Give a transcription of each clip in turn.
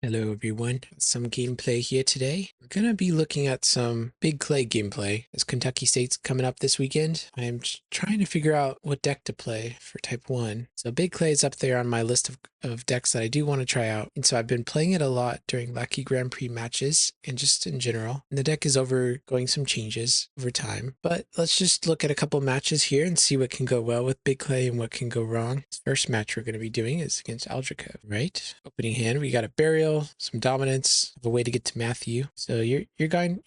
Hello everyone, some gameplay here today. We're going to be looking at some big clay gameplay as Kentucky State's coming up this weekend. I'm trying to figure out what deck to play for type 1. So big clay is up there on my list of decks that I do want to try out. And so I've been playing it a lot during Lucky Grand Prix matches and just in general. And the deck is undergoing some changes over time. But let's just look at a couple matches here and see what can go well with big clay and what can go wrong. This first match we're going to be doing is against Aldrakev, right? Opening hand, we got a Burial, some dominance, a way to get to Matthew. So you're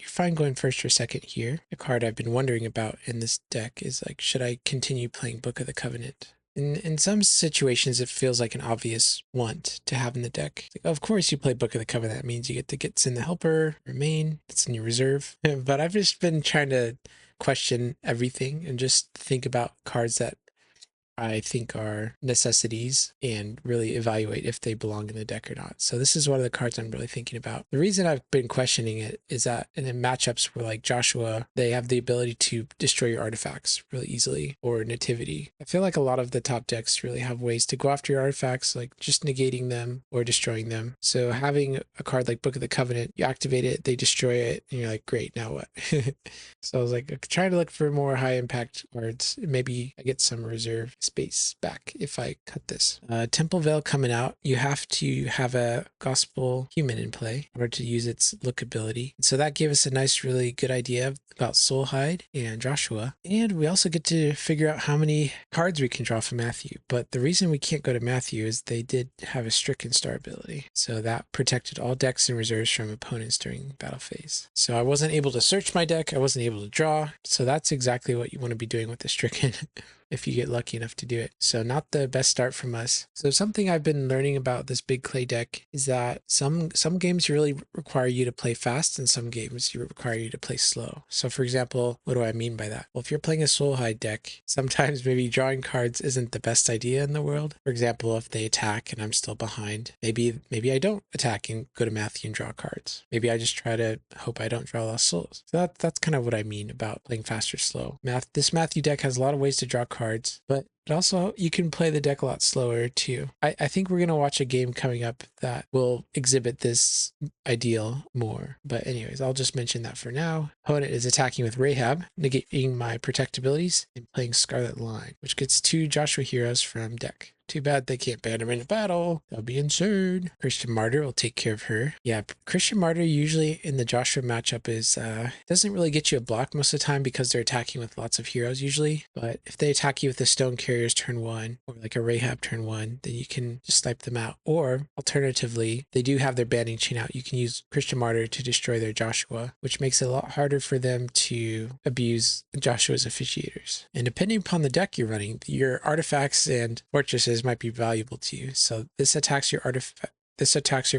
fine going first or second here. A card I've been wondering about in this deck is like, should I continue playing Book of the Covenant? In some situations, it feels like an obvious want to have in the deck. Like, of course, you play Book of the Covenant. That means you get to get Send the Helper, Remain, it's in your reserve. But I've just been trying to question everything and just think about cards that I think are necessities and really evaluate if they belong in the deck or not. So this is one of the cards I'm really thinking about. The reason I've been questioning it is that in matchups where like Joshua, they have the ability to destroy your artifacts really easily, or Nativity. I feel like a lot of the top decks really have ways to go after your artifacts, like just negating them or destroying them. So having a card like Book of the Covenant, you activate it, they destroy it, and you're like, great, now what? So I was like trying to look for more high impact cards. Maybe I get some reserve space back if I cut this. Temple Veil coming out, you have to have a Gospel Human in play in order to use its look ability. So that gave us a nice, really good idea about Soulhide and Joshua. And we also get to figure out how many cards we can draw from Matthew. But the reason we can't go to Matthew is they did have a Stricken Star ability. So that protected all decks and reserves from opponents during battle phase. So I wasn't able to search my deck. I wasn't able to draw. So that's exactly what you want to be doing with the Stricken. If you get lucky enough to do it. So not the best start from us. So something I've been learning about this big clay deck is that some games really require you to play fast and some games require you to play slow. So for example, what do I mean by that? Well, if you're playing a Soulhide deck, sometimes maybe drawing cards isn't the best idea in the world. For example, if they attack and I'm still behind, maybe I don't attack and go to Matthew and draw cards. Maybe I just try to hope I don't draw Lost Souls. So that's kind of what I mean about playing fast or slow. This Matthew deck has a lot of ways to draw cards, but also you can play the deck a lot slower too. I think we're going to watch a game coming up that will exhibit this ideal more. But anyways, I'll just mention that for now. Opponent is attacking with Rahab, negating my protect abilities, and playing Scarlet Line, which gets 2 Joshua heroes from deck. Too bad they can't ban him in a battle. That'll be insane. Christian Martyr will take care of her. Yeah, Christian Martyr usually in the Joshua matchup is doesn't really get you a block most of the time because they're attacking with lots of heroes usually. But if they attack you with the Stone Carriers turn 1 or like a Rahab turn 1, then you can just snipe them out. Or alternatively, they do have their banning chain out. You can use Christian Martyr to destroy their Joshua, which makes it a lot harder for them to abuse Joshua's officiators. And depending upon the deck you're running, your artifacts and fortresses might be valuable to you. So this attacks your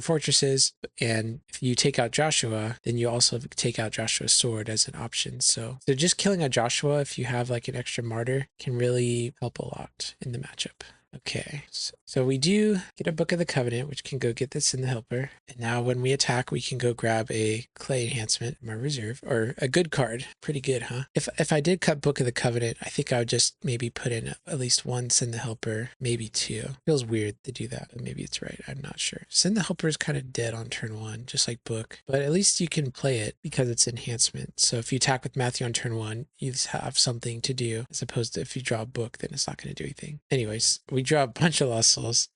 fortresses, and if you take out Joshua, then you also take out Joshua's sword as an option. So just killing a Joshua if you have like an extra martyr can really help a lot in the matchup. Okay, so we do get a Book of the Covenant, which can go get this in the helper. And now when we attack, we can go grab a clay enhancement in my reserve, or a good card. Pretty good, huh? If I did cut Book of the Covenant, I think I would just maybe put in at least 1 Send the Helper, maybe 2. Feels weird to do that, but maybe it's right. I'm not sure. Send the Helper is kind of dead on turn 1, just like Book, but at least you can play it because it's enhancement. So if you attack with Matthew on turn 1, you just have something to do, as opposed to if you draw a Book, then it's not going to do anything. Anyways, we draw a bunch of Lost Souls.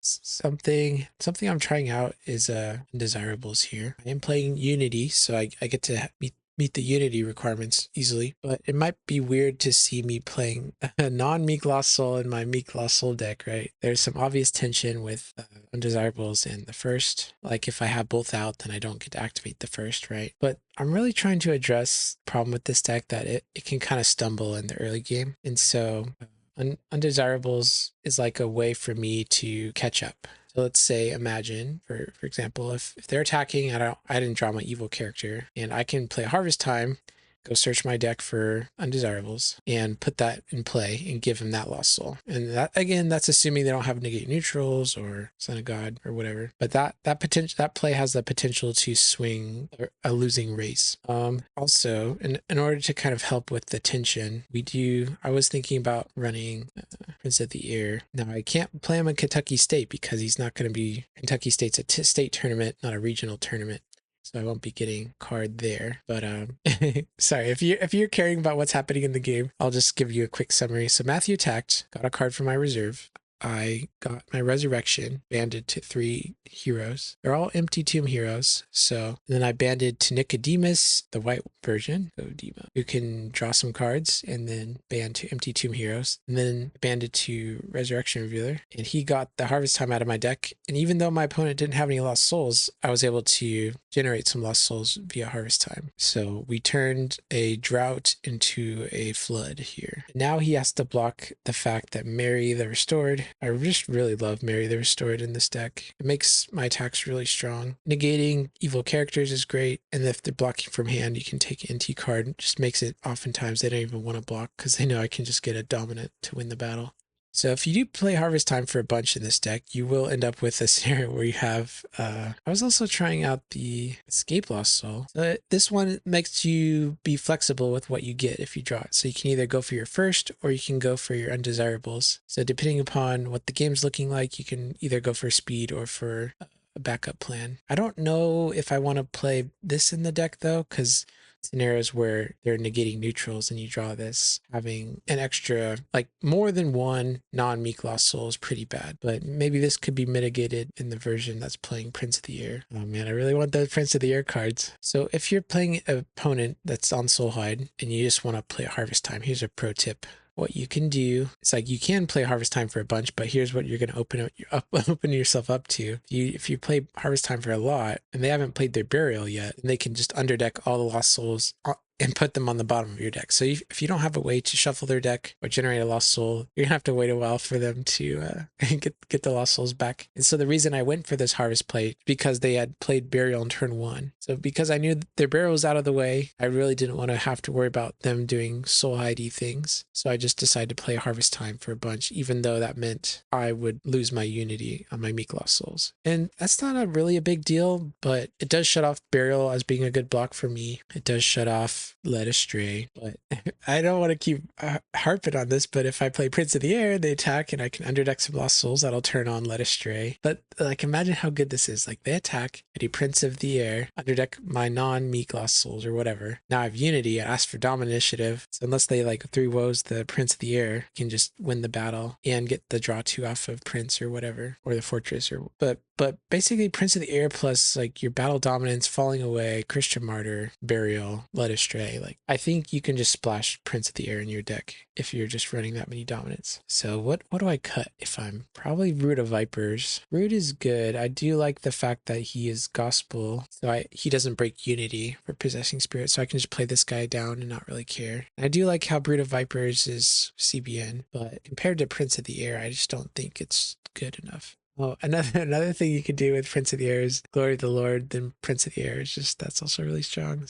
Something I'm trying out is Undesirables here. I am playing Unity, so I get to meet the Unity requirements easily, but it might be weird to see me playing a non-Meek Lost Soul in my Meek Lost Soul deck, right? There's some obvious tension with Undesirables and the first. Like if I have both out, then I don't get to activate the first, right? But I'm really trying to address the problem with this deck that it can kind of stumble in the early game. And so Undesirables is like a way for me to catch up. So let's say, imagine, for example, if they're attacking, I didn't draw my evil character, and I can play Harvest Time go search my deck for undesirables and put that in play and give him that lost soul. And that, again, that's assuming they don't have negate neutrals or Son of God or whatever. But that play has the potential to swing a losing race. Also, in order to kind of help with the tension, I was thinking about running Prince of the Air. Now, I can't play him in Kentucky State because he's not going to be, Kentucky State's a state tournament, not a regional tournament. So I won't be getting card there. But sorry, if you're caring about what's happening in the game, I'll just give you a quick summary. So Matthew attacked, got a card from my reserve. I got my resurrection banded to 3 heroes. They're all empty tomb heroes. So then I banded to Nicodemus, the white version, Odema, who can draw some cards, and then band to empty tomb heroes. And then banded to Resurrection Revealer, and he got the Harvest Time out of my deck. And even though my opponent didn't have any lost souls, I was able to generate some lost souls via Harvest Time. So we turned a drought into a flood here. Now he has to block the fact that Mary the Restored. I just really love Mary the Restored in this deck. It makes my attacks really strong. Negating evil characters is great, and if they're blocking from hand, you can take an NT card. It just makes it oftentimes they don't even want to block because they know I can just get a dominant to win the battle. So if you do play Harvest Time for a bunch in this deck, you will end up with a scenario where you have, I was also trying out the Escape Lost Soul. So this one makes you be flexible with what you get if you draw it. So you can either go for your first or you can go for your undesirables. So depending upon what the game's looking like, you can either go for speed or for a backup plan. I don't know if I want to play this in the deck though, because scenarios where they're negating neutrals and you draw this, having an extra, like more than one non-meek lost soul is pretty bad. But maybe this could be mitigated in the version that's playing Prince of the Air. Oh man, I really want the Prince of the Air cards. So if you're playing an opponent that's on Soulhide and you just want to play Harvest Time, here's a pro tip. What you can do, it's like you can play Harvest Time for a bunch, but here's what you're going to open yourself up to. If you play Harvest Time for a lot and they haven't played their Burial yet, they can just underdeck all the Lost Souls and put them on the bottom of your deck. So if you don't have a way to shuffle their deck or generate a Lost Soul, you're gonna have to wait a while for them to get the Lost Souls back. And so the reason I went for this Harvest play because they had played Burial in turn 1. So because I knew their Burial was out of the way, I really didn't want to have to worry about them doing Soul Hidey things. So I just decided to play Harvest Time for a bunch, even though that meant I would lose my Unity on my Meek Lost Souls. And that's not really a big deal, but it does shut off Burial as being a good block for me. It does shut off Led Astray, but I don't want to keep harping on this, but if I play Prince of the Air, they attack and I can underdeck some Lost Souls, that'll turn on Led Astray. But like, imagine how good this is. Like, they attack, I do Prince of the Air, underdeck my non-meek Lost Souls or whatever. Now I have Unity, I ask for Dominant Initiative, so unless they like Three Woes the Prince of the Air, can just win the battle and get the draw 2 off of Prince or whatever, or the Fortress, or but basically Prince of the Air plus like your battle dominance, Falling Away, Christian Martyr, Burial, Led Astray. Like, I think you can just splash Prince of the Air in your deck if you're just running that many dominants. So what do I cut if I'm probably Brood of Vipers? Brood is good. I do like the fact that he is gospel, so he doesn't break Unity for Possessing Spirit, so I can just play this guy down and not really care. And I do like how Brood of Vipers is CBN, but compared to Prince of the Air, I just don't think it's good enough. Oh, another thing you could do with Prince of the Air is Glory of the Lord, then Prince of the Air is just, that's also really strong.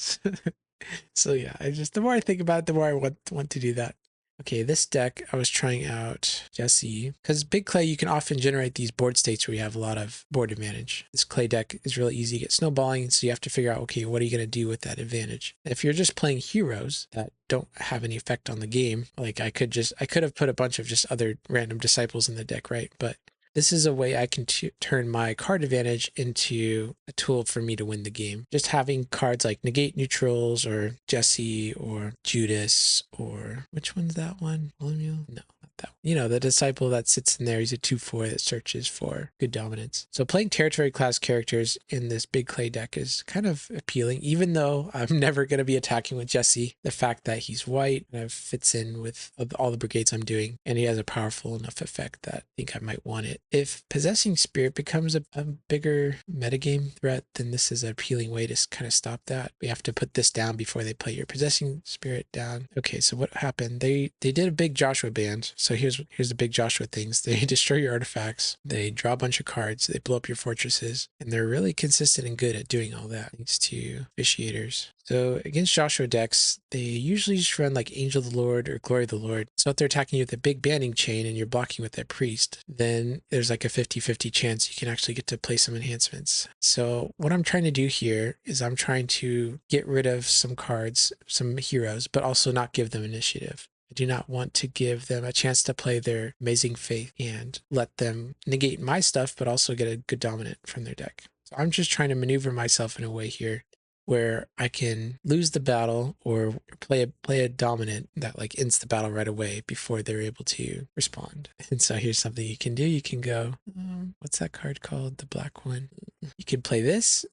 So yeah, the more I think about it, the more I want to do that. Okay, this deck, I was trying out Jesse, because Big Clay, you can often generate these board states where you have a lot of board advantage. This Clay deck is really easy to get snowballing, so you have to figure out, okay, what are you going to do with that advantage? If you're just playing heroes that don't have any effect on the game, like I could have put a bunch of just other random disciples in the deck, right? But this is a way I can turn my card advantage into a tool for me to win the game. Just having cards like negate neutrals or Jesse or Judas or which one's that one? Lemuel? No. That one. You know, the disciple that sits in there, he's a 2/4 that searches for good dominance. So playing territory class characters in this Big Clay deck is kind of appealing, even though I'm never going to be attacking with Jesse. The fact that he's white and it fits in with all the brigades I'm doing, and he has a powerful enough effect that I think I might want it. If Possessing Spirit becomes a bigger metagame threat, then this is an appealing way to kind of stop that. We have to put this down before they play your Possessing Spirit down. Okay, so what happened? They did a big Joshua band, so So here's the big Joshua things. They destroy your artifacts, they draw a bunch of cards, they blow up your fortresses, and they're really consistent and good at doing all that thanks to officiators. So against Joshua decks, they usually just run like Angel of the Lord or Glory of the Lord. So if they're attacking you with a big banding chain and you're blocking with that priest, then there's like a 50-50 chance you can actually get to play some enhancements. So what I'm trying to do here is I'm trying to get rid of some cards, some heroes, but also not give them initiative. I do not want to give them a chance to play their Amazing Faith and let them negate my stuff, but also get a good dominant from their deck. So I'm just trying to maneuver myself in a way here where I can lose the battle or play a dominant that like ends the battle right away before they're able to respond. And so here's something you can do. You can go, what's that card called? The black one. You can play this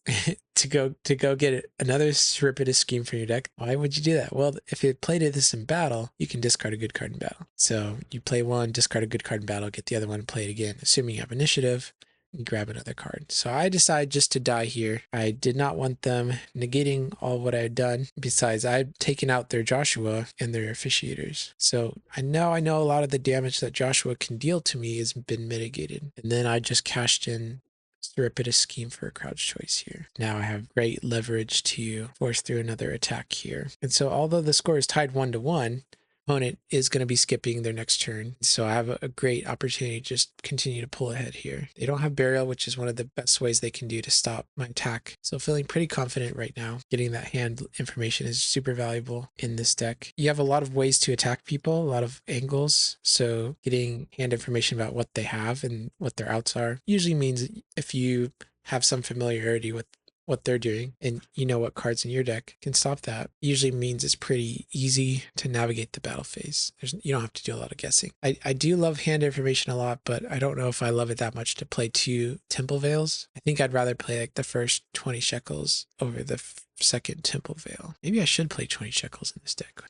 to go get another Surreptitious Scheme from your deck. Why would you do that? Well, if you played this in battle, you can discard a good card in battle. So you play one, discard a good card in battle, get the other one, play it again. Assuming you have initiative, and grab another card. So I decide just to die here. I did not want them negating all what I had done. Besides, I'd taken out their Joshua and their officiators. So I know a lot of the damage that Joshua can deal to me has been mitigated. And then I just cashed in Surreptitious Scheme for a crowd's choice here. Now I have great leverage to force through another attack here. And so although the score is tied 1-1, opponent is going to be skipping their next turn. So I have a great opportunity to just continue to pull ahead here. They don't have burial, which is one of the best ways they can do to stop my attack. So feeling pretty confident right now. Getting that hand information is super valuable in this deck. You have a lot of ways to attack people, a lot of angles. So getting hand information about what they have and what their outs are usually means if you have some familiarity with what they're doing and you know what cards in your deck can stop that, usually means it's pretty easy to navigate the battle phase. You don't have to do a lot of guessing. I do love hand information a lot, but I don't know if I love it that much to play 2 Temple Veils. I think I'd rather play like the first 20 shekels over the second Temple Veil. Maybe I should play 20 shekels in this deck.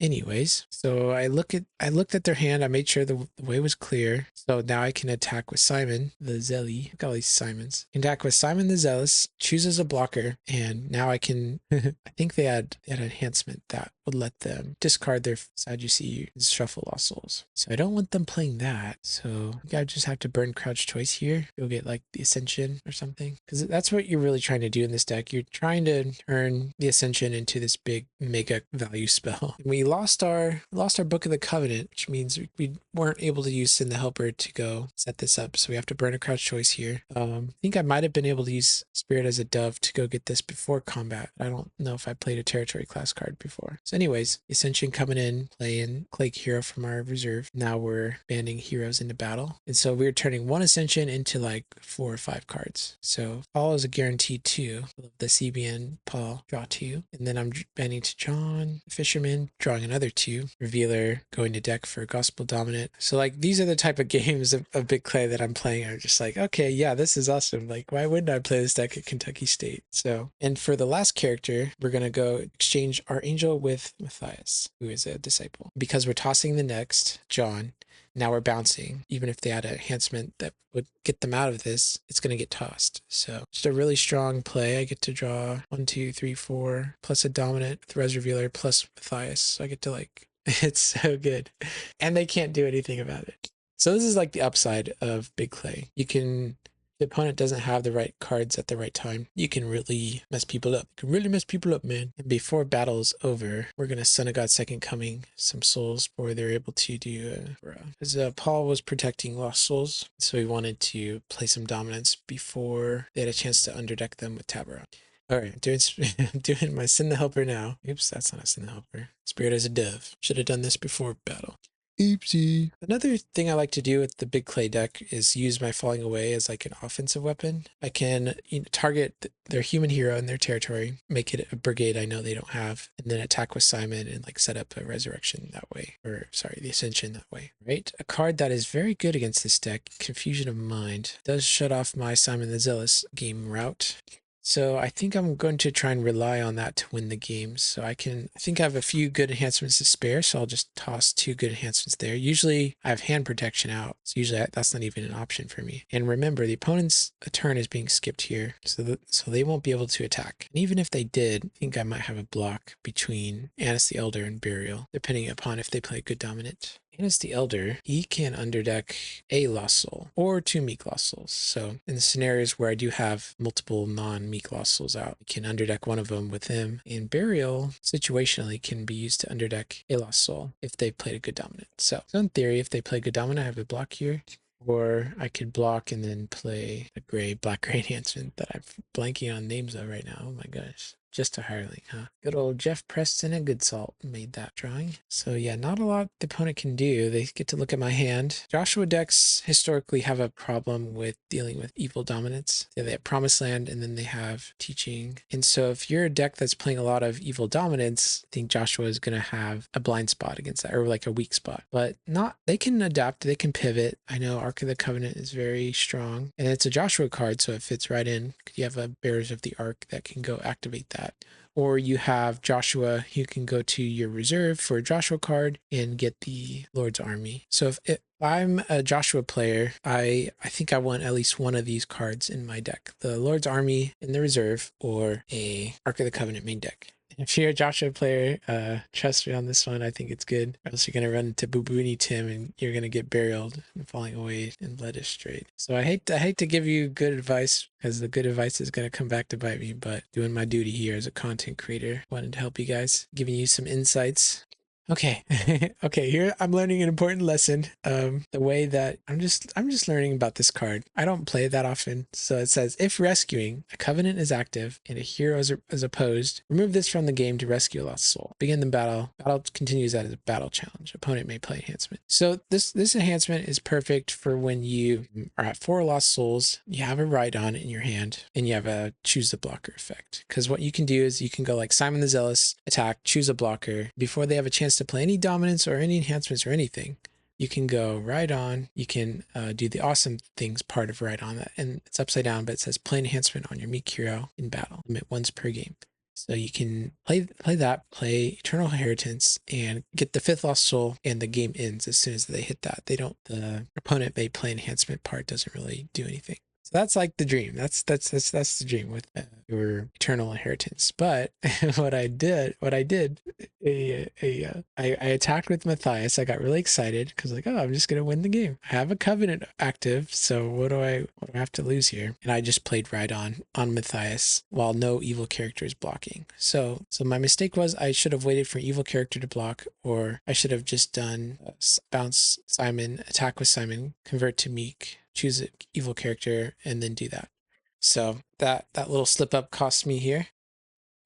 Anyways, so I looked at their hand. I made sure the way was clear. So now I can attack with Simon the Zealous. Look at all these Simons. Attack with Simon the Zealous, chooses a blocker, and now I can. I think they had an enhancement that would let them discard their side. You see, shuffle Lost Souls. So I don't want them playing that. So I just have to burn Crouch Choice here. You'll get like the Ascension or something, because that's what you're really trying to do in this deck. You're trying to turn the Ascension into this big mega value spell. And we lost our Book of the Covenant, which means we weren't able to use Sin the Helper to go set this up. So we have to burn a Crouch Choice here. I think I might have been able to use Spirit as a Dove to go get this before combat. I don't know if I played a territory class card before. So anyways, Ascension coming in, playing Clague Hero from our reserve. Now we're banding heroes into battle. And so we're turning 1 Ascension into like 4 or 5 cards. So Paul is a guaranteed 2. The CBN Paul, draw 2. And then I'm banding to John, Fisherman, drawing another 2. Revealer, going to deck for Gospel Dominant. So like these are the type of games of Big Clay that I'm playing. I'm just like, okay, yeah, this is awesome. Like, why wouldn't I play this deck at Kentucky State? So, and for the last character, we're going to go exchange our angel with Matthias, who is a disciple. Because we're tossing the next, John, now we're bouncing. Even if they had an enhancement that would get them out of this, it's going to get tossed. So just a really strong play. I get to draw 1, 2, 3, 4, plus a dominant with Res Revealer plus Matthias. So I get to like, it's so good. And they can't do anything about it. So this is like the upside of Big Clay. You can, the opponent doesn't have the right cards at the right time, you can really mess people up. You can really mess people up, man. And before battle's over, we're going to Son of God's Second Coming some souls before they're able to do because Paul was protecting Lost Souls. So he wanted to play some dominance before they had a chance to underdeck them with Tabaron. All right, I'm doing my Sin the Helper now. Oops, that's not a Sin the Helper. Spirit as a Dove. Should have done this before battle. Oopsie. Another thing I like to do with the Big Clay deck is use my Falling Away as like an offensive weapon. I can target their human hero in their territory, make it a brigade I know they don't have, and then attack with Simon and like set up a resurrection that way, or sorry, the Ascension that way. Right? A card that is very good against this deck, Confusion of Mind, does shut off my Simon the Zealous game route. So I think I'm going to try and rely on that to win the game. So I think I have a few good enhancements to spare. So I'll just toss 2 good enhancements there. Usually I have hand protection out. So usually that's not even an option for me. And remember, the opponent's turn is being skipped here. So they won't be able to attack. And even if they did, I think I might have a block between Annis the Elder and Burial, depending upon if they play good dominant. and it's the Elder, he can underdeck a Lost Soul or 2 Meek Lost Souls. So in the scenarios where I do have multiple non-Meek Lost Souls out, I can underdeck one of them with him. And Burial, situationally, can be used to underdeck a Lost Soul if they played a good dominant. So in theory, if they play good dominant, I have a block here. Or I could block and then play a black-gray enhancement that I'm blanking on names of right now. Oh my gosh. Just a hireling, huh? Good old Jeff Preston and Good Salt made that drawing. So yeah, not a lot the opponent can do. They get to look at my hand. Joshua decks historically have a problem with dealing with evil dominance. Yeah, they have Promised Land and then they have Teaching. And so if you're a deck that's playing a lot of evil dominance, I think Joshua is going to have a blind spot against that, or like a weak spot. But not, they can adapt, they can pivot. I know Ark of the Covenant is very strong. And it's a Joshua card, so it fits right in. You have a Bearers of the Ark that can go activate that. Or you have Joshua, you can go to your reserve for a Joshua card and get the Lord's Army. So if I'm a Joshua player, I think I want at least one of these cards in my deck. The Lord's Army in the reserve or a Ark of the Covenant main deck. If you're a Joshua player, trust me on this one, I think it's good. Or else you're going to run into Boo Booney Tim and you're going to get buried and falling away and led astray. So I hate to give you good advice because the good advice is going to come back to bite me, but doing my duty here as a content creator, wanted to help you guys, giving you some insights. Okay. Okay, here I'm learning an important lesson. The way that I'm just learning about this card. I don't play it that often. So it says, if rescuing, a covenant is active and a hero is opposed, remove this from the game to rescue a lost soul. Begin the battle. Battle continues as a battle challenge. Opponent may play enhancement. So this enhancement is perfect for when you are at 4 lost souls, you have a Rhydon in your hand, and you have a choose the blocker effect. Because what you can do is you can go like Simon the Zealous, attack, choose a blocker. Before they have a chance to play any dominance or any enhancements or anything, you can go right on. You can do the awesome things part of right on that, and it's upside down, but it says play enhancement on your Meek hero in battle, limit once per game. So you can play play Eternal Inheritance and get the 5th Lost Soul, and the game ends as soon as they hit that. The opponent may play enhancement part doesn't really do anything. So that's like the dream. That's the dream with your Eternal Inheritance. But what I did, I attacked with Matthias. I got really excited because like, oh, I'm just gonna win the game. I have a Covenant active, so what do I have to lose here? And I just played right on Matthias while no evil character is blocking. So my mistake was I should have waited for evil character to block, or I should have just done bounce Simon, attack with Simon, convert to Meek, choose an evil character, and then do that. So that little slip up cost me here,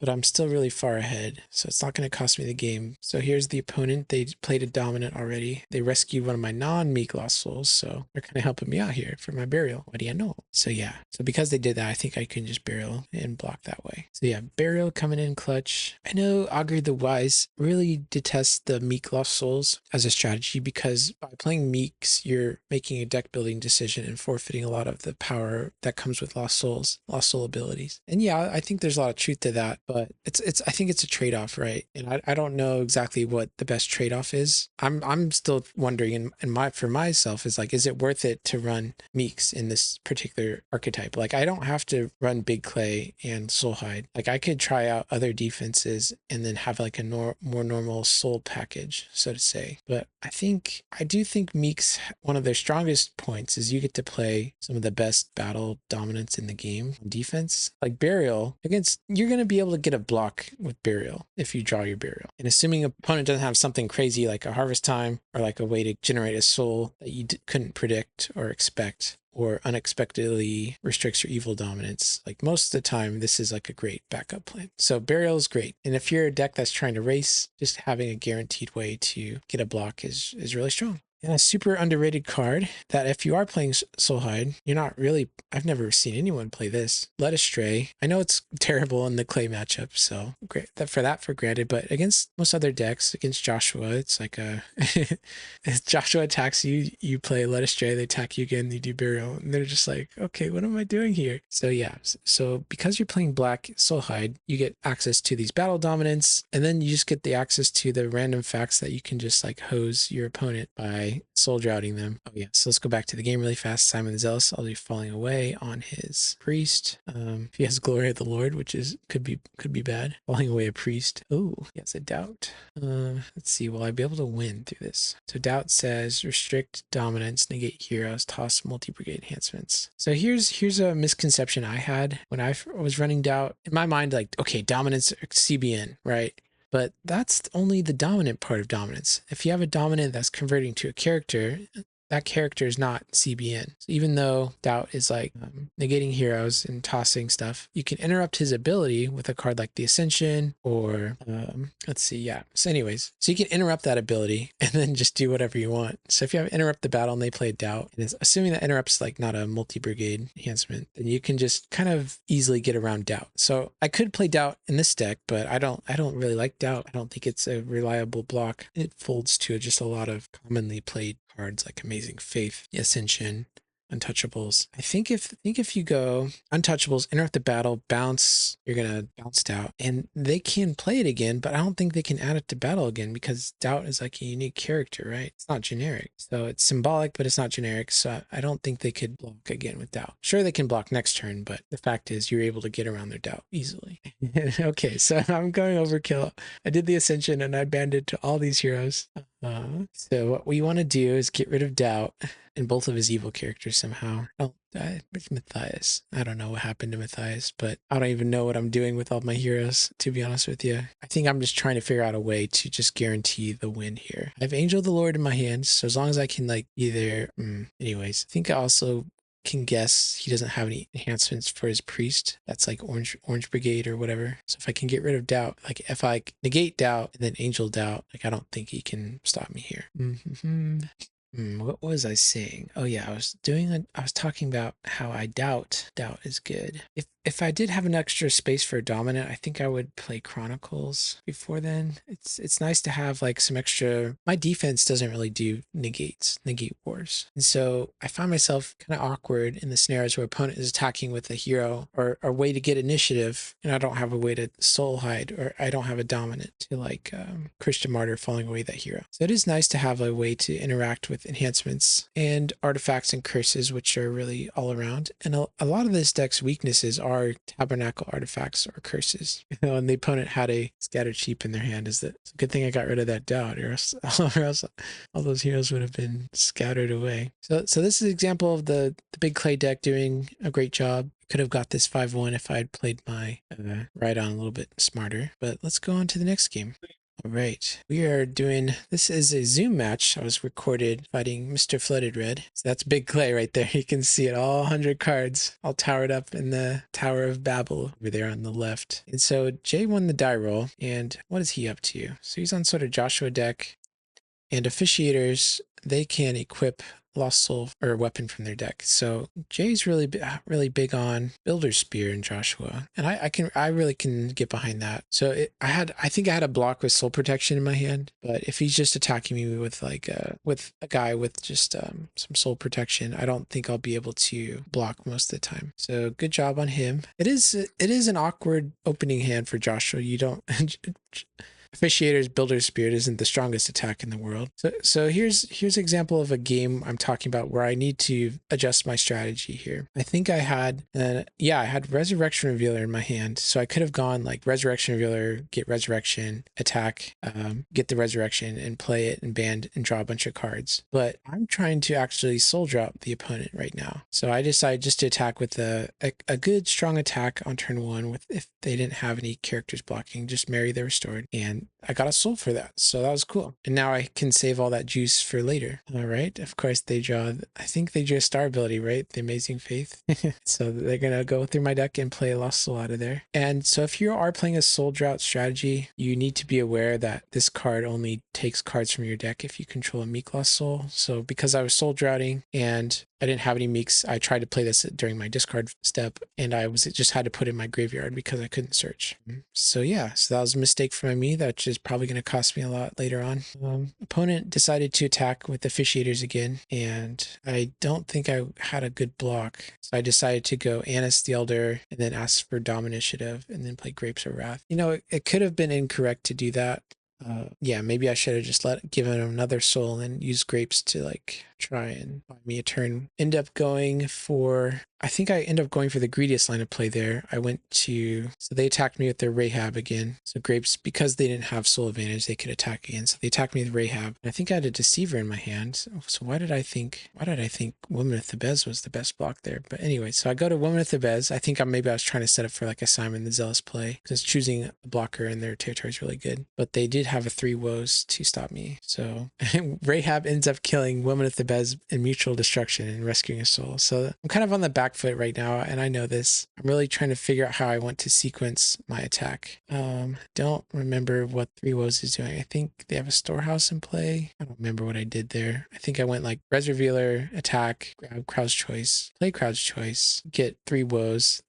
but I'm still really far ahead, so it's not going to cost me the game. So here's the opponent. They played a dominant already. They rescued one of my non-Meek Lost Souls, so they're kind of helping me out here for my burial. What do you know? So yeah, so because they did that, I think I can just burial and block that way. So yeah, burial coming in clutch. I know Augury the Wise really detests the Meek Lost Souls as a strategy because by playing Meeks, you're making a deck building decision and forfeiting a lot of the power that comes with Lost Soul abilities. And yeah, I think there's a lot of truth to that. But I think it's a trade-off, right? And I don't know exactly what the best trade-off is. I'm still wondering for myself is like, is it worth it to run Meeks in this particular archetype? Like I don't have to run Big Clay and Soulhide. Like I could try out other defenses and then have like a more normal soul package, so to say. But I do think Meeks, one of their strongest points is you get to play some of the best battle dominance in the game on defense. Like Burial you're going to be able to get a block with Burial if you draw your Burial. And assuming an opponent doesn't have something crazy like a Harvest Time or like a way to generate a soul that you couldn't predict or expect, or unexpectedly restricts your evil dominance, like most of the time, this is like a great backup plan. So Burial is great. And if you're a deck that's trying to race, just having a guaranteed way to get a block is really strong. And a super underrated card that if you are playing Soulhide, I've never seen anyone play this. Led Astray. I know it's terrible in the clay matchup, so great for granted, but against most other decks, against Joshua, it's like if Joshua attacks you, you play Led Astray, they attack you again, you do Burial, and they're just like, okay, what am I doing here? So yeah, so because you're playing black Soulhide, you get access to these battle dominance, and then you just get the access to the random facts that you can just like hose your opponent by by soul droughting them. Oh yeah, so let's go back to the game really fast. Simon the Zealous, I'll be falling away on his priest. If he has Glory of the Lord, which is could be bad. Falling away a priest. Oh, he has a doubt. Let's see, will I be able to win through this? So doubt says restrict dominance, negate heroes, toss multi-brigade enhancements. So here's a misconception I had when I was running doubt. In my mind, like, okay, dominance CBN, right? But that's only the dominant part of dominance. If you have a dominant that's converting to a character, that character is not CBN. So even though doubt is like negating heroes and tossing stuff, you can interrupt his ability with a card like the Ascension or let's see, yeah. So anyways, so you can interrupt that ability and then just do whatever you want. So if you have interrupt the battle and they play doubt, and it's assuming that interrupt's like not a multi-brigade enhancement, then you can just kind of easily get around doubt. So I could play doubt in this deck, but I don't really like doubt. I don't think it's a reliable block. It folds to just a lot of commonly played cards like Amazing Faith, Ascension, Untouchables. I think if you go Untouchables, interrupt the battle, bounce, you're gonna bounce doubt, and they can play it again, but I don't think they can add it to battle again because doubt is like a unique character, right? It's not generic, so it's symbolic, but it's not generic. So I don't think they could block again with doubt. Sure, they can block next turn, but the fact is you're able to get around their doubt easily. Okay, so I'm going overkill. I did the Ascension and I banned it to all these heroes. So what we want to do is get rid of doubt and both of his evil characters somehow. Oh, Matthias. I don't know what happened to Matthias, but I don't even know what I'm doing with all my heroes, to be honest with you. I think I'm just trying to figure out a way to just guarantee the win here. I have Angel of the Lord in my hands, so as long as I can like either... anyways, I think I also can guess he doesn't have any enhancements for his priest. That's like orange brigade or whatever. So if I can get rid of doubt, like if I negate doubt and then angel doubt, like I don't think he can stop me here. What was I saying? Oh yeah, I was talking about how I doubt is good. If I did have an extra space for a dominant, I think I would play Chronicles before then. It's nice to have like some extra. My defense doesn't really do negate wars. And so I find myself kind of awkward in the scenarios where opponent is attacking with a hero or a way to get initiative, and I don't have a way to soul hide, or I don't have a dominant to like Christian Martyr falling away that hero. So it is nice to have a way to interact with enhancements and artifacts and curses, which are really all around. And a lot of this deck's weaknesses are tabernacle artifacts or curses. And the opponent had a scattered sheep in their hand. It's a good thing I got rid of that doubt, or else all those heroes would have been scattered away. So this is an example of the big clay deck doing a great job. Could have got this 5-1 if I had played my Rhydon a little bit smarter. But let's go on to the next game. All right, we are doing, this is a Zoom match. I was recorded fighting Mr. FloodedRed. So that's big clay right there. You can see it, all 100 cards, all towered up in the Tower of Babel over there on the left. And so Jay won the die roll, and what is he up to? So he's on sort of Joshua deck, and officiators, they can equip Lost Soul or weapon from their deck. So Jay's really big on Builder's Spear in Joshua, and I really can get behind that. So I think I had a block with Soul Protection in my hand, but if he's just attacking me with like with a guy with just some Soul Protection, I don't think I'll be able to block most of the time. So good job on him. It is an awkward opening hand for Joshua. You don't Officiator's Builder's Spirit isn't the strongest attack in the world. So here's an example of a game I'm talking about where I need to adjust my strategy here. I think I had, I had Resurrection Revealer in my hand. So I could have gone like Resurrection Revealer, get Resurrection, attack, get the Resurrection and play it and band and draw a bunch of cards. But I'm trying to actually soul drop the opponent right now. So I decided just to attack with a good strong attack on turn 1 with, if they didn't have any characters blocking, just marry the restored. And I got a soul for that, so that was cool. And now I can save all that juice for later. All right, of course they draw, I think they drew a star ability, right? The Amazing Faith. So they're gonna go through my deck and play a Lost Soul out of there. And so if you are playing a soul drought strategy, you need to be aware that this card only takes cards from your deck if you control a Meek Lost Soul. So because I was soul droughting and I didn't have any Meeks, I tried to play this during my discard step, and I just had to put it in my graveyard because I couldn't search. So yeah, so that was a mistake from me, that is probably going to cost me a lot later on. Opponent decided to attack with officiators again, and I don't think I had a good block. So I decided to go Annis the Elder and then ask for Dom Initiative and then play Grapes of Wrath. You know, it could have been incorrect to do that. Yeah, maybe I should have just given him another soul and used grapes to like try and buy me a turn. I think I end up going for the greediest line of play there. So they attacked me with their Rahab again. So grapes, because they didn't have soul advantage, they could attack again. So they attacked me with Rahab. And I think I had a Deceiver in my hand. So why did I think Woman of Thebez was the best block there? But anyway, so I go to Woman of Thebez. I think maybe I was trying to set up for like a Simon the Zealous play, because choosing a blocker in their territory is really good. But they did have a Three Woes to stop me. So Rahab ends up killing Woman of Thebez in mutual destruction and rescuing a soul. So I'm kind of on the back foot right now, and I know this. I'm really trying to figure out how I want to sequence my attack. Don't remember what Three Woes is doing. I think they have a Storehouse in play. I don't remember what I did there. I think I went like Res Revealer, attack, grab Crowd's Choice, play Crowd's Choice, get Three Woes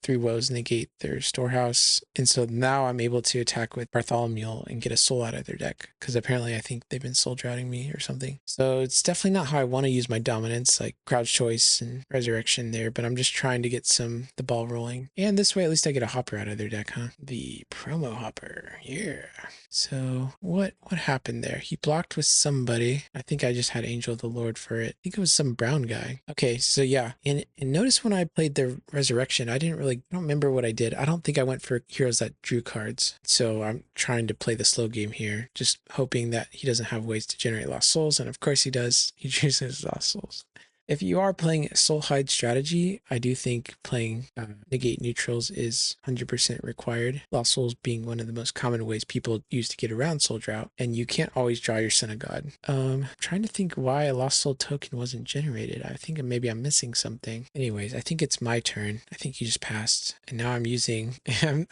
negate their Storehouse. And so now I'm able to attack with Bartholomew and get a soul out of their deck, because apparently I think they've been soul droughting me or something. So it's definitely not how I want to use my dominance, like Crowd's Choice and Resurrection there, but I'm just trying to get the ball rolling. And this way at least I get a hopper out of their deck, huh? The promo hopper, yeah. So what happened there? He blocked with somebody. I think I just had Angel of the Lord for it. I think it was some brown guy. Okay, so yeah. And notice when I played the Resurrection, I don't remember what I did. I don't think I went for heroes that drew cards. So I'm trying to play the slow game here, just hoping that he doesn't have ways to generate lost souls. And of course he does. He chooses lost souls. If you are playing Soul Hide strategy, I do think playing negate neutrals is 100% required. Lost Souls being one of the most common ways people use to get around Soul Drought, and you can't always draw your Son of God. I'm trying to think why a Lost Soul token wasn't generated. I think maybe I'm missing something. Anyways, I think it's my turn. I think you just passed, and now I'm using.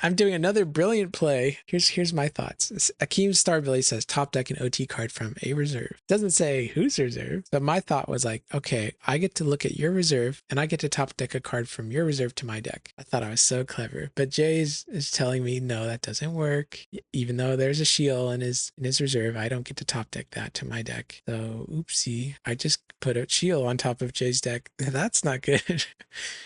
I'm doing another brilliant play. Here's my thoughts. Akeem Starbilly says top deck an OT card from a reserve. Doesn't say who's reserve. So my thought was like, okay, I get to look at your reserve and I get to top deck a card from your reserve to my deck. I thought I was so clever, but Jay is telling me, no, that doesn't work. Even though there's a shield in his reserve, I don't get to top deck that to my deck. So oopsie, I just put a shield on top of Jay's deck. That's not good.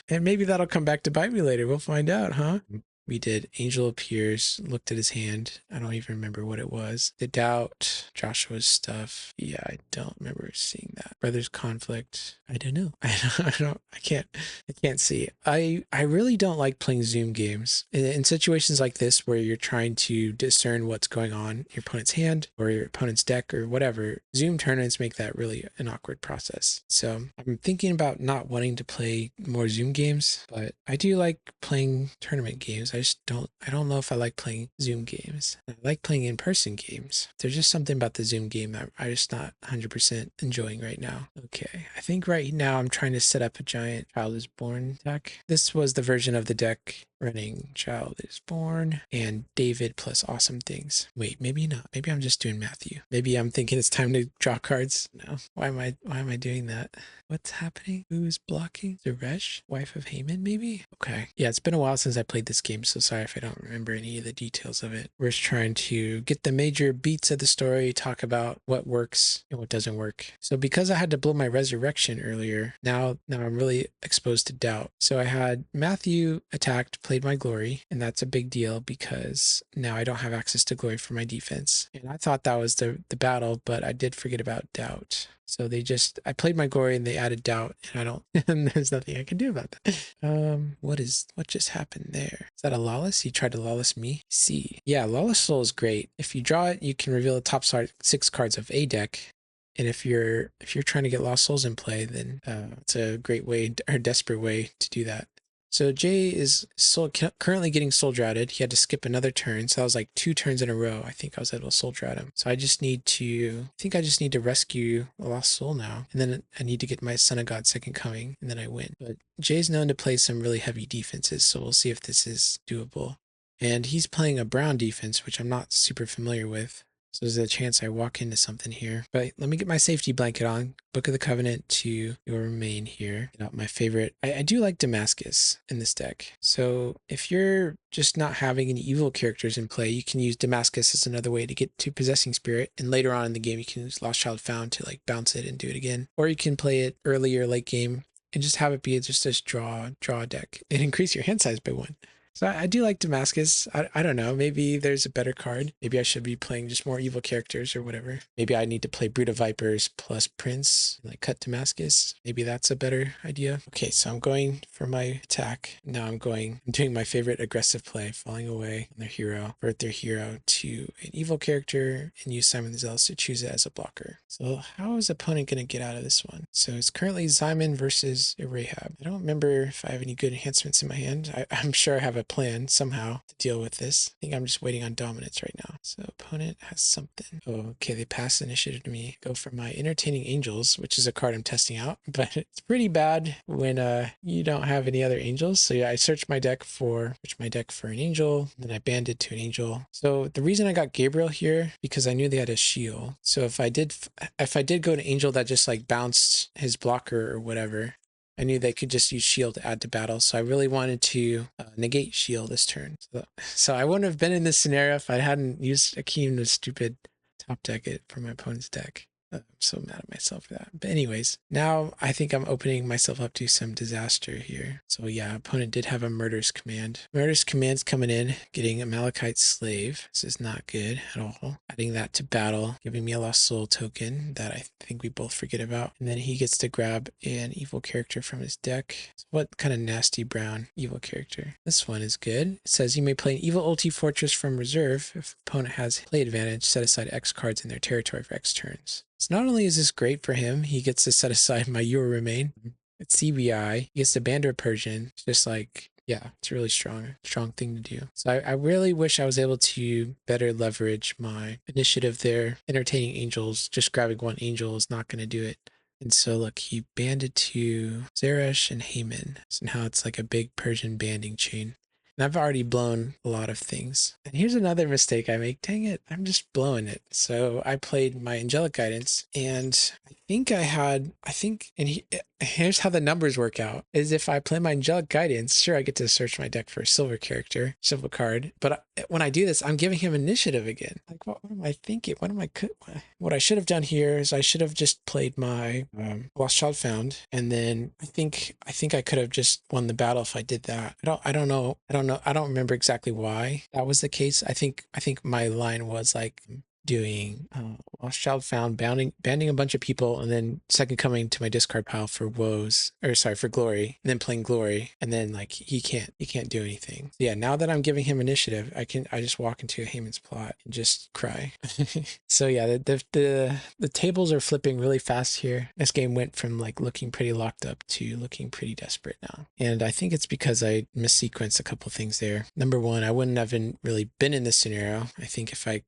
And maybe that'll come back to bite me later. We'll find out, huh? We did Angel Appears, looked at his hand. I don't even remember what it was. The Doubt, Joshua's stuff. Yeah, I don't remember seeing that. Brothers Conflict. I don't know. I can't see. I really don't like playing Zoom games. In situations like this where you're trying to discern what's going on in your opponent's hand or your opponent's deck or whatever, Zoom tournaments make that really an awkward process. So I'm thinking about not wanting to play more Zoom games, but I do like playing tournament games. I don't know if I like playing Zoom games. I like playing in-person games. There's just something about the Zoom game that I'm just not 100% enjoying right now. Okay, I think right now I'm trying to set up a giant Child is Born deck. This was the version of the deck running Child is Born and David plus Awesome Things. Wait, maybe not. Maybe I'm just doing Matthew. Maybe I'm thinking it's time to draw cards. No. Why am I doing that? What's happening? Who's blocking? Zeresh? Wife of Haman, maybe? Okay. Yeah, it's been a while since I played this game, so sorry if I don't remember any of the details of it. We're just trying to get the major beats of the story, talk about what works and what doesn't work. So because I had to blow my resurrection earlier, now I'm really exposed to doubt. So I had Matthew attacked, played my glory, and that's a big deal because now I don't have access to glory for my defense. And I thought that was the battle, but I did forget about doubt. So I played my glory and they added doubt, and and there's nothing I can do about that. What just happened there? Is that a lawless? He tried to lawless me? See. Yeah, lawless soul is great. If you draw it, you can reveal the top 6 cards of a deck. And if you're trying to get lost souls in play, then it's a great way or desperate way to do that. So Jay is currently getting soul droughted. He had to skip another turn, so that was like 2 turns in a row. I think I was able to soul drought him. So I just need to rescue a lost soul now, and then I need to get my Son of God Second Coming, and then I win. But Jay's known to play some really heavy defenses, so we'll see if this is doable. And he's playing a brown defense, which I'm not super familiar with. So there's a chance I walk into something here. But let me get my safety blanket on. Book of the Covenant to your remain here. Get out my favorite. I do like Damascus in this deck. So if you're just not having any evil characters in play, you can use Damascus as another way to get to Possessing Spirit. And later on in the game, you can use Lost Child Found to like bounce it and do it again. Or you can play it early or late game and just have it be just this draw deck and increase your hand size by 1. So I do like Damascus. I don't know. Maybe there's a better card. Maybe I should be playing just more evil characters or whatever. Maybe I need to play Brood of Vipers plus Prince, like cut Damascus. Maybe that's a better idea. Okay, so I'm going for my attack. Now I'm doing my favorite aggressive play, falling away on their hero, convert their hero to an evil character, and use Simon the Zealous to choose it as a blocker. So how is opponent going to get out of this one? So it's currently Simon versus a Rahab. I don't remember if I have any good enhancements in my hand. I'm sure I have a plan somehow to deal with this. I think I'm just waiting on dominance right now. So opponent has something. Oh, okay, they pass initiative to me. Go for my Entertaining Angels, which is a card I'm testing out, but it's pretty bad when you don't have any other angels. So yeah, I searched my deck for an angel, then I banned it to an angel. So the reason I got Gabriel here, because I knew they had a shield. So if I did go to angel that just like bounced his blocker or whatever, I knew they could just use shield to add to battle, so I really wanted to negate shield this turn. So I wouldn't have been in this scenario if I hadn't used Akeem to stupid top deck it for my opponent's deck. I'm so mad at myself for that. But anyways, now I think I'm opening myself up to some disaster here. So yeah, opponent did have a Murderous Command. Murderous Command's coming in, getting a Malachite Slave. This is not good at all. Adding that to battle, giving me a Lost Soul token that I think we both forget about. And then he gets to grab an evil character from his deck. So what kind of nasty brown evil character? This one is good. It says you may play an evil ulti fortress from reserve. If the opponent has play advantage, set aside X cards in their territory for X turns. So not only is this great for him, he gets to set aside my You Will Remain. It's CBI. He gets to Bander Persian. It's just like, yeah, it's a really strong thing to do. So I really wish I was able to better leverage my initiative there. Entertaining Angels, just grabbing one angel is not going to do it. And so look, he banded to Zeresh and Haman. So now it's like a big Persian banding chain. And I've already blown a lot of things. And here's another mistake I make. Dang it, I'm just blowing it. So I played my Angelic Guidance, and here's how the numbers work out, is if I play my Angelic Guidance, sure, I get to search my deck for a silver character, silver card, but when I do this, I'm giving him initiative again. Like, what am I thinking? What I should have done here is I should have just played my Lost Child Found, and then I think I could have just won the battle if I did that. I don't know. I don't remember exactly why that was the case. I think my line was like doing Lost Child Found, banding a bunch of people, and then second coming to my discard pile for for Glory, and then playing Glory, and then like he can't do anything. So yeah, now that I'm giving him initiative, I just walk into Haman's plot and just cry. So yeah, the tables are flipping really fast here. This game went from like looking pretty locked up to looking pretty desperate now, and I think it's because I missequenced a couple things there. Number one, I wouldn't have really been in this scenario, I think, if I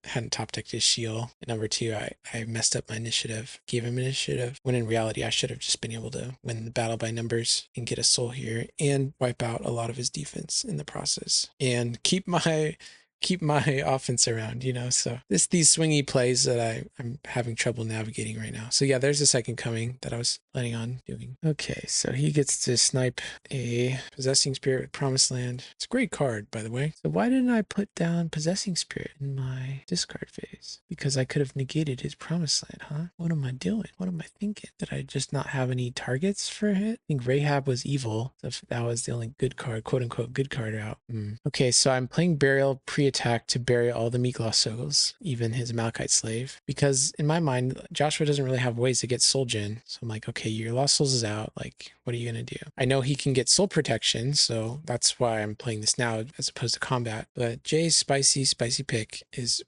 hadn't top decked his shield. And number two, I messed up my initiative, gave him initiative, when in reality I should have just been able to win the battle by numbers and get a soul here and wipe out a lot of his defense in the process and keep my offense around, so these swingy plays that I'm having trouble navigating right now. So yeah, there's a second coming that I was planning on doing. Okay, so he gets to snipe a Possessing Spirit with Promised Land. It's a great card, by the way. So why didn't I put down Possessing Spirit in my discard phase? Because I could have negated his Promised Land, huh? What am I doing? What am I thinking? Did I just not have any targets for it? I think Rahab was evil. So that was the only good card, quote unquote good card out. Okay, so I'm playing Burial pre-attack to bury all the meat gloss souls, even his Malachite Slave, because in my mind, Joshua doesn't really have ways to get soul gen. So I'm like, okay, your Lost Souls is out. Like, what are you going to do? I know he can get soul protection, so that's why I'm playing this now as opposed to combat. But Jay's spicy pick is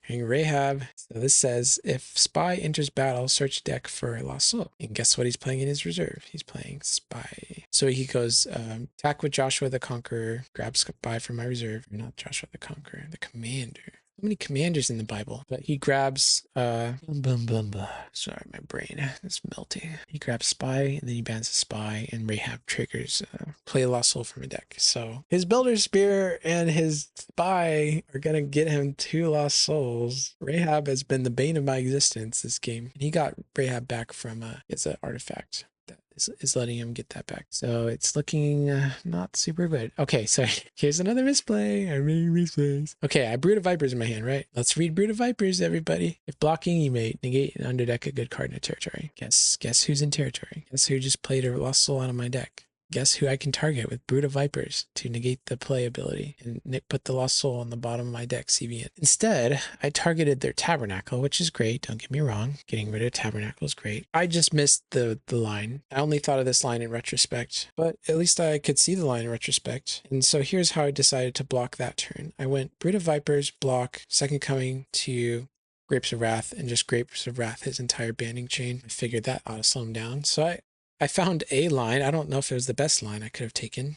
Rahab. So this says, if Spy enters battle, search deck for a Lost Soul. And guess what he's playing in his reserve? He's playing Spy. So he goes, attack with Joshua the Conqueror, grab Spy from my reserve. Not Joshua the Conqueror, the Commander. So many commanders in the Bible, but he grabs sorry, my brain is melting. He grabs Spy, and then he bans the Spy, and Rahab triggers play a Lost Soul from a deck. So his Builder Spear and his Spy are gonna get him 2 Lost Souls. Rahab has been the bane of my existence this game, and he got Rahab back from it's an artifact that is letting him get that back. So it's looking not super good. Okay, so here's another misplay. I made misplays. Okay, I Brood of Vipers in my hand, right? Let's read Brood of Vipers, everybody. If blocking, you may negate and underdeck a good card in a territory. Guess who's in territory? Guess who just played a Lost Soul out of my deck? guess who I can target with Brood of Vipers to negate the play ability and put the Lost Soul on the bottom of my deck, CBN. Instead, I targeted their Tabernacle, which is great. Don't get me wrong. Getting rid of Tabernacle is great. I just missed the line. I only thought of this line in retrospect, but at least I could see the line in retrospect. And so here's how I decided to block that turn. I went Brood of Vipers, block, Second Coming to Grapes of Wrath, and just Grapes of Wrath his entire banding chain. I figured that ought to slow him down. So I found a line. I don't know if it was the best line I could have taken,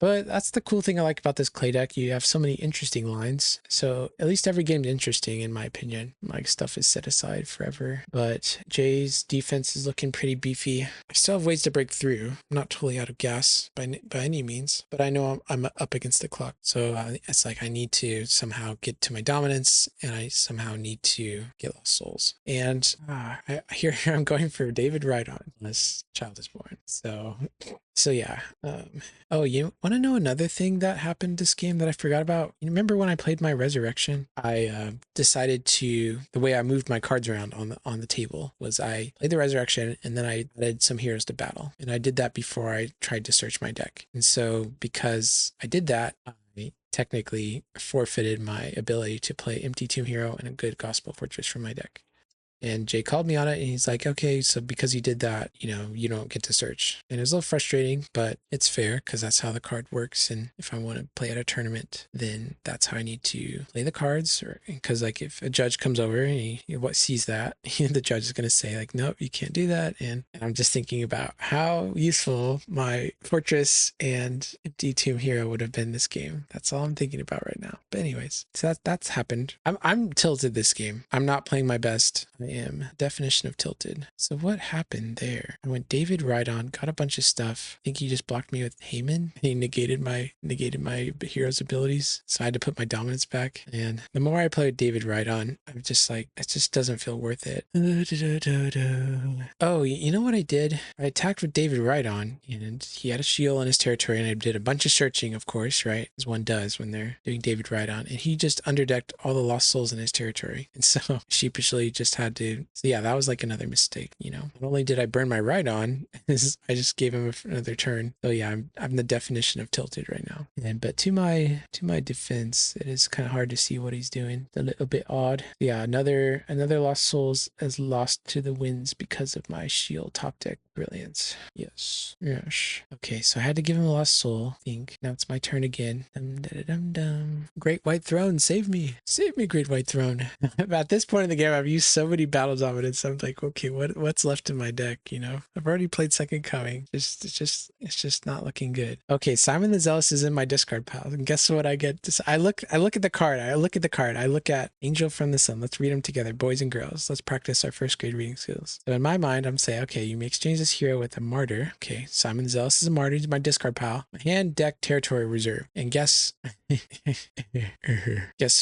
but that's the cool thing I like about this clay deck. You have so many interesting lines. So at least every game's interesting, in my opinion. Like, stuff is set aside forever. But Jay's defense is looking pretty beefy. I still have ways to break through. I'm not totally out of gas by any means, but I know I'm up against the clock. So it's like I need to somehow get to my dominance, and I somehow need to get Lost Souls. And here I'm going for David Rydon unless Child is Born. So yeah. Oh, you want to know another thing that happened this game that I forgot about? You remember when I played my Resurrection? I decided to, the way I moved my cards around on the table was I played the Resurrection and then I added some heroes to battle. And I did that before I tried to search my deck. And so because I did that, I technically forfeited my ability to play Empty Tomb Hero and a good Gospel Fortress from my deck. And Jay called me on it and he's like, okay, so because you did that, you don't get to search. And it was a little frustrating, but it's fair because that's how the card works. And if I want to play at a tournament, then that's how I need to play the cards. Or because like if a judge comes over and he sees that, the judge is going to say like, nope, you can't do that. And I'm just thinking about how useful my Fortress and Empty Tomb Hero would have been this game. That's all I'm thinking about right now. But anyways, so that's happened. I'm tilted this game. I'm not playing my best. I am. Definition of tilted. So what happened there? I went David Rydon, got a bunch of stuff. I think he just blocked me with Heyman. He negated my hero's abilities. So I had to put my dominance back. And the more I play with David Rydon, I'm just like, it just doesn't feel worth it. Oh, you know what I did? I attacked with David Rydon and he had a shield on his territory and I did a bunch of searching, of course, right? As one does when they're doing David Rydon. And he just underdecked all the Lost Souls in his territory. And so sheepishly just had to, so yeah, that was like another mistake, Not only did I burn my Rydon, I just gave him another turn. So yeah, I'm the definition of tilted right now. But to my defense, it is kind of hard to see what he's doing. It's a little bit odd. Yeah, another Lost Souls is lost to the winds because of my shield top deck brilliance. Yes. Okay, so I had to give him a Lost Soul, I think. Now it's my turn again. Great White Throne, save me. Save me, Great White Throne. At this point in the game, I've used so many battle dominance. I'm like, okay, what's left in my deck, I've already played Second Coming. It's just not looking good. Okay, Simon the Zealous is in my discard pile. And guess what I get? I look at the card. I look at Angel from the Sun. Let's read them together, boys and girls. Let's practice our first grade reading skills. So in my mind, I'm saying, okay, you may exchange this hero with a martyr. Okay, Simon the Zealous is a martyr to my discard pile. My hand, deck, territory, reserve. And guess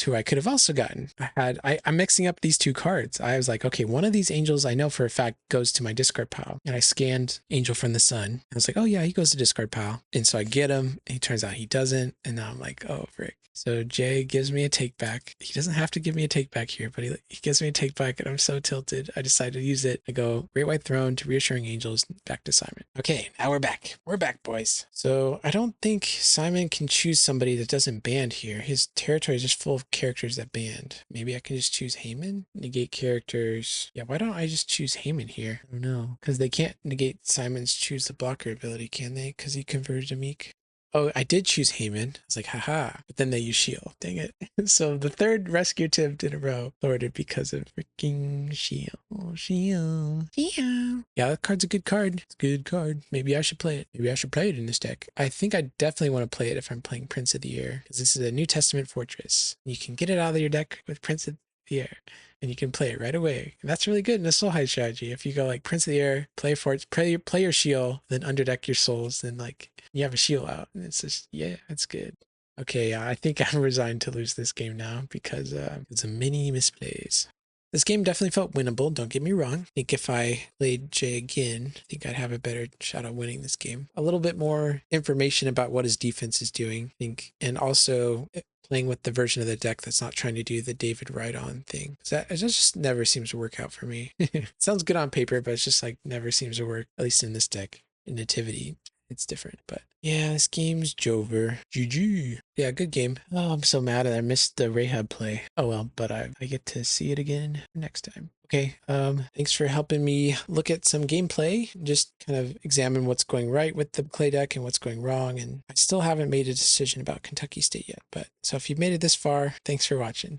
who I could have also gotten? I'm mixing up these two cards. I was like, okay, one of these angels I know for a fact goes to my discard pile. And I scanned Angel from the Sun. I was like, oh yeah, he goes to discard pile. And so I get him. And it turns out he doesn't. And now I'm like, oh, frick. So Jay gives me a take back. He doesn't have to give me a take back here, but he gives me a take back and I'm so tilted. I decided to use it. I go Great White Throne to Reassuring Angels, back to Simon. Okay, now we're back. We're back, boys. So I don't think Simon can choose somebody that doesn't band here. His territory is just full of characters that band. Maybe I can just choose Heyman? Negate characters. Yeah, why don't I just choose Heyman here? I don't know. Because they can't negate Simon's choose the blocker ability, can they? Because he converted to Meek. Oh, I did choose Heyman. I was like, haha. But then they use shield. Dang it. So the third rescue attempt in a row thwarted because of freaking shield. Shield. Yeah, that card's a good card. It's a good card. Maybe I should play it. Maybe I should play it in this deck. I think I definitely want to play it if I'm playing Prince of the Air. Because this is a New Testament fortress. You can get it out of your deck with Prince of the Air. And you can play it right away. And that's really good in a soul hide strategy. If you go like Prince of the Air, play your shield, then underdeck your souls, then like you have a shield out. And it's just, yeah, it's good. Okay, I think I'm resigned to lose this game now because it's a mini misplays. This game definitely felt winnable, don't get me wrong. I think if I played Jay again, I think I'd have a better shot at winning this game. A little bit more information about what his defense is doing, I think, and also playing with the version of the deck that's not trying to do the David Rydon thing. It just never seems to work out for me. It sounds good on paper, but it's just like never seems to work, at least in this deck. In Nativity, it's different. But yeah, this game's Jover. GG. Yeah, good game. Oh, I'm so mad that I missed the Rahab play. Oh well, but I get to see it again next time. Okay, thanks for helping me look at some gameplay, just kind of examine what's going right with the clay deck and what's going wrong. And I still haven't made a decision about Kentucky State yet, but so if you've made it this far, thanks for watching.